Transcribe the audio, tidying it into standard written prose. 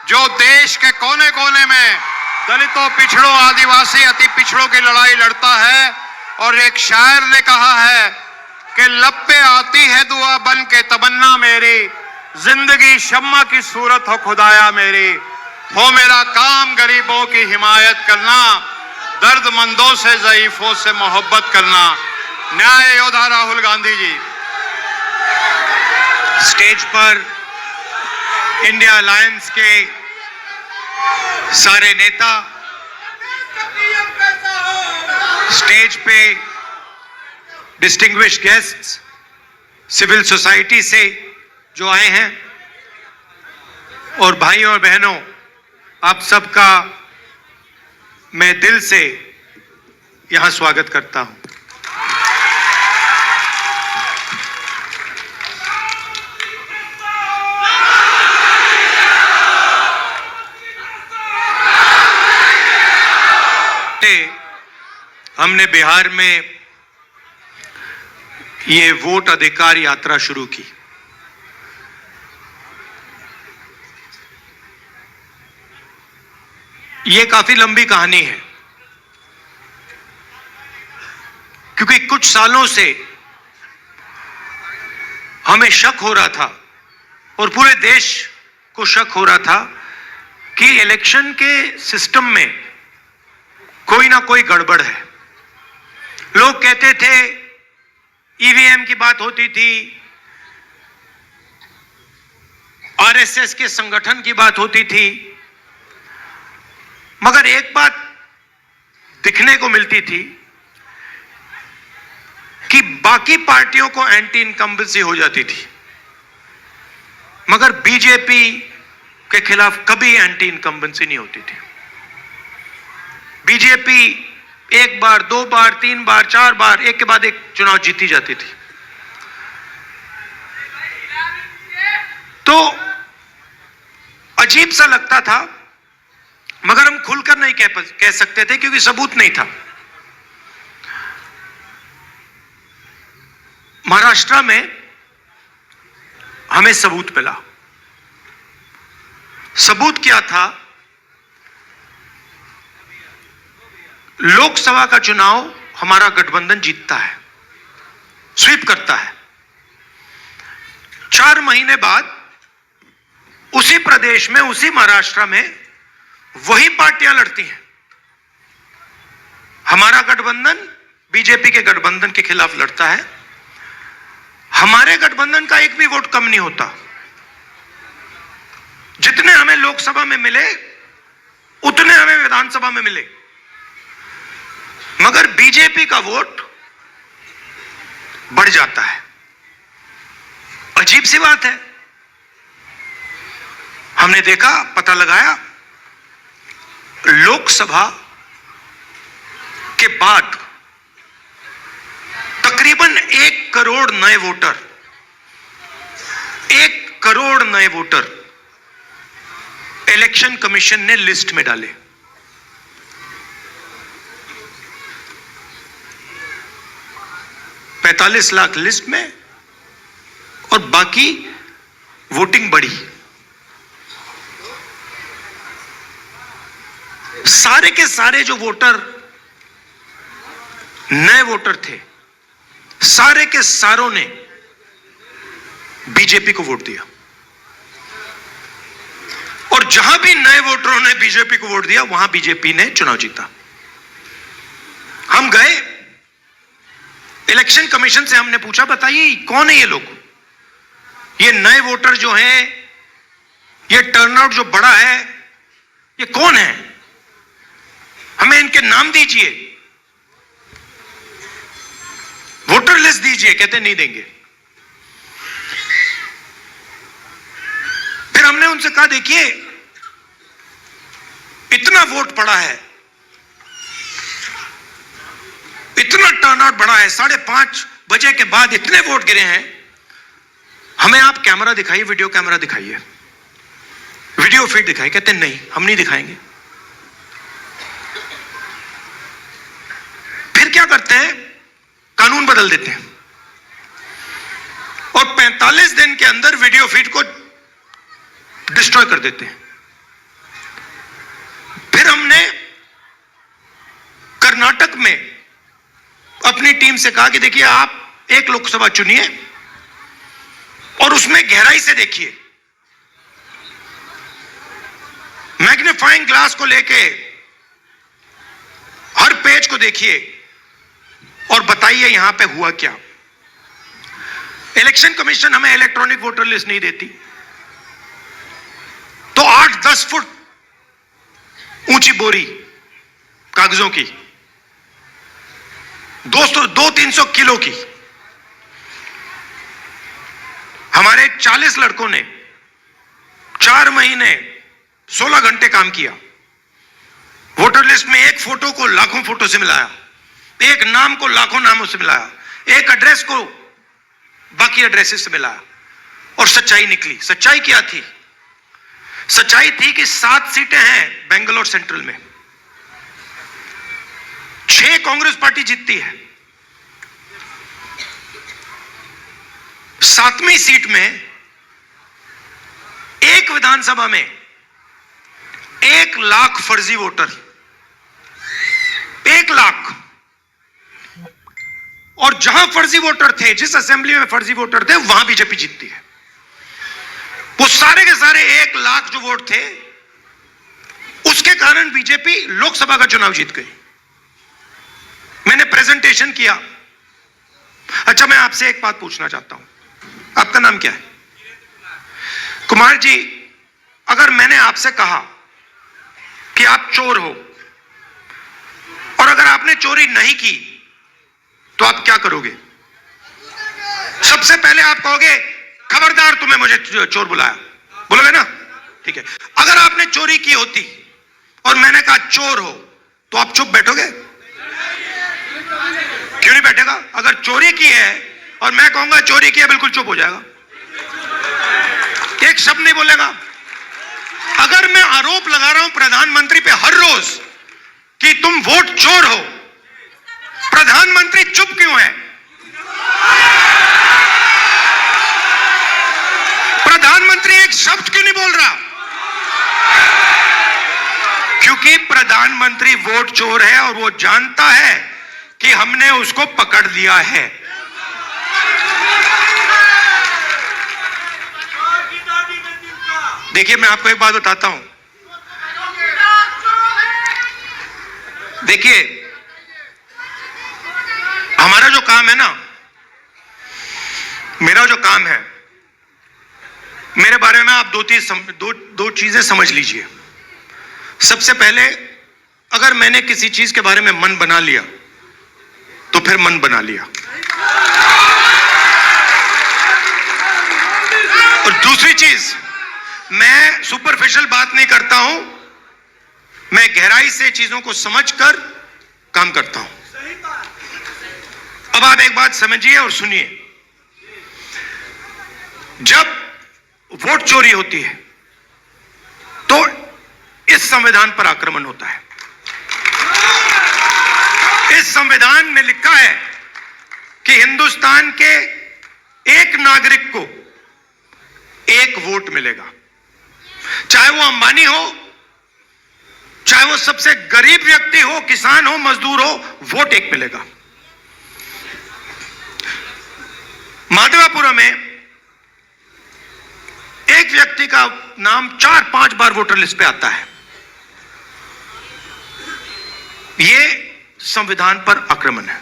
जो देश के कोने कोने में दलितों, पिछड़ों, आदिवासी, अति पिछड़ों की लड़ाई लड़ता है। और एक शायर ने कहा है कि लब पे आती है दुआ बन के तमन्ना मेरी, जिंदगी शम्मा की सूरत हो खुदाया मेरी, हो मेरा काम गरीबों की हिमायत करना, दर्दमंदों से, ज़ईफों से मोहब्बत करना। न्याय योद्धा राहुल गांधी जी। स्टेज पर इंडिया अलायंस के सारे नेता, स्टेज पे डिस्टिंग्विश्ड गेस्ट्स, सिविल सोसाइटी से जो आए हैं, और भाइयों और बहनों, आप सबका मैं दिल से यहां स्वागत करता हूं। हमने बिहार में ये वोट अधिकार यात्रा शुरू की। ये काफी लंबी कहानी है, क्योंकि कुछ सालों से हमें शक हो रहा था और पूरे देश को शक हो रहा था कि इलेक्शन के सिस्टम में कोई ना कोई गड़बड़ है। लोग कहते थे, ईवीएम की बात होती थी, आरएसएस के संगठन की बात होती थी, मगर एक बात दिखने को मिलती थी कि बाकी पार्टियों को एंटी इनकम्बेंसी हो जाती थी, मगर बीजेपी के खिलाफ कभी एंटी इनकम्बेंसी नहीं होती थी। बीजेपी एक बार, दो बार, तीन बार, चार बार, एक के बाद एक चुनाव जीती जाती थी। तो अजीब सा लगता था, मगर हम खुलकर नहीं कह सकते थे क्योंकि सबूत नहीं था। महाराष्ट्र में हमें सबूत मिला। सबूत क्या था? लोकसभा का चुनाव हमारा गठबंधन जीतता है, स्वीप करता है। 4 महीने बाद उसी प्रदेश में, उसी महाराष्ट्र में वही पार्टियां लड़ती हैं। हमारा गठबंधन बीजेपी के गठबंधन के खिलाफ लड़ता है। हमारे गठबंधन का एक भी वोट कम नहीं होता। जितने हमें लोकसभा में मिले उतने हमें विधानसभा में मिले, मगर बीजेपी का वोट बढ़ जाता है। अजीब सी बात है। हमने देखा, पता लगाया, लोकसभा के बाद तकरीबन 1 करोड़ नए वोटर, 1 करोड़ नए वोटर इलेक्शन कमीशन ने लिस्ट में डाले। $45 लाख लिस्ट में, और बाकी वोटिंग बढ़ी। सारे के सारे जो वोटर, नए वोटर थे, सारे के सारों ने बीजेपी को वोट दिया। और जहां भी नए वोटरों ने बीजेपी को वोट दिया, वहां बीजेपी ने चुनाव जीता। हम गए इलेक्शन कमीशन से, हमने पूछा, बताइए कौन है ये लोग? ये नए वोटर जो हैं, ये टर्नआउट जो बड़ा है, ये कौन है? हमें इनके नाम दीजिए, वोटर लिस्ट दीजिए। कहते नहीं देंगे। फिर हमने उनसे कहा, देखिए इतना वोट पड़ा है, इतना टर्नआउट बढ़ा है, 5:30 बजे के बाद इतने वोट गिरे हैं, हमें आप कैमरा दिखाइए, वीडियो कैमरा दिखाइए, वीडियो फीड दिखाइए। कहते नहीं, हम नहीं दिखाएंगे। फिर क्या करते हैं? कानून बदल देते हैं और 45 दिन के अंदर वीडियो फीड को डिस्ट्रॉय कर देते हैं। से कहा कि देखिए आप एक लोकसभा चुनिए और उसमें गहराई से देखिए, मैग्नीफाइंग ग्लास को लेके हर पेज को देखिए और बताइए यहां पे हुआ क्या। इलेक्शन कमीशन हमें इलेक्ट्रॉनिक वोटर लिस्ट नहीं देती, तो 8-10 फुट ऊंची बोरी कागजों की, 200-300 किलो की, हमारे 40 लड़कों ने 4 महीने 16 घंटे काम किया। वोटर लिस्ट में एक फोटो को लाखों फोटो से मिलाया, एक नाम को लाखों नामों से मिलाया, एक एड्रेस को बाकी एड्रेसेस से मिलाया और सच्चाई निकली। सच्चाई क्या थी? सच्चाई थी कि 7 सीटें हैं बेंगलोर सेंट्रल में, 6 कांग्रेस पार्टी जीतती है। 7वीं सीट में एक विधानसभा में 1 लाख फर्जी वोटर, 1 लाख। और जहां फर्जी वोटर थे, जिस असेंबली में फर्जी वोटर थे, वहां बीजेपी जीतती है। वो सारे के सारे 1 लाख जो वोट थे, उसके कारण बीजेपी लोकसभा का चुनाव जीत गई। मैंने प्रेजेंटेशन किया। अच्छा, मैं आपसे एक बात पूछना चाहता हूं, आपका नाम क्या है? कुमार जी, अगर मैंने आपसे कहा कि आप चोर हो और अगर आपने चोरी नहीं की तो आप क्या करोगे? सबसे पहले आप कहोगे खबरदार, तुम्हें मुझे चोर बुलाया, बोलोगे ना? ठीक है। अगर आपने चोरी की होती और मैंने कहा चोर हो, तो आप चुप बैठोगे? क्यों नहीं बैठेगा? अगर चोरी की है और मैं कहूंगा चोरी की है, बिल्कुल चुप हो जाएगा, एक शब्द नहीं बोलेगा। अगर मैं आरोप लगा रहा हूं प्रधानमंत्री पे हर रोज कि तुम वोट चोर हो, प्रधानमंत्री चुप क्यों है? प्रधानमंत्री एक शब्द क्यों नहीं बोल रहा? क्योंकि प्रधानमंत्री वोट चोर है और वो जानता है कि हमने उसको पकड़ लिया है। देखिए, मैं आपको एक बात बताता हूं। देखिए, हमारा जो काम है ना, मेरा जो काम है, मेरे बारे में आप दो चीजें समझ लीजिए। सबसे पहले, अगर मैंने किसी चीज के बारे में मन बना लिया तो फिर मन बना लिया। और दूसरी चीज, मैं सुपरफिशियल बात नहीं करता हूं, मैं गहराई से चीजों को समझकर काम करता हूं। अब आप एक बात समझिए और सुनिए। जब वोट चोरी होती है तो इस संविधान पर आक्रमण होता है। इस संविधान में लिखा है कि हिंदुस्तान के एक नागरिक को 1 वोट मिलेगा, चाहे वो अंबानी हो, चाहे वो सबसे गरीब व्यक्ति हो, किसान हो, मजदूर हो, वोट 1 मिलेगा। माधवापुरा में एक व्यक्ति का नाम 4-5 बार वोटर लिस्ट पे आता है। यह संविधान पर आक्रमण है।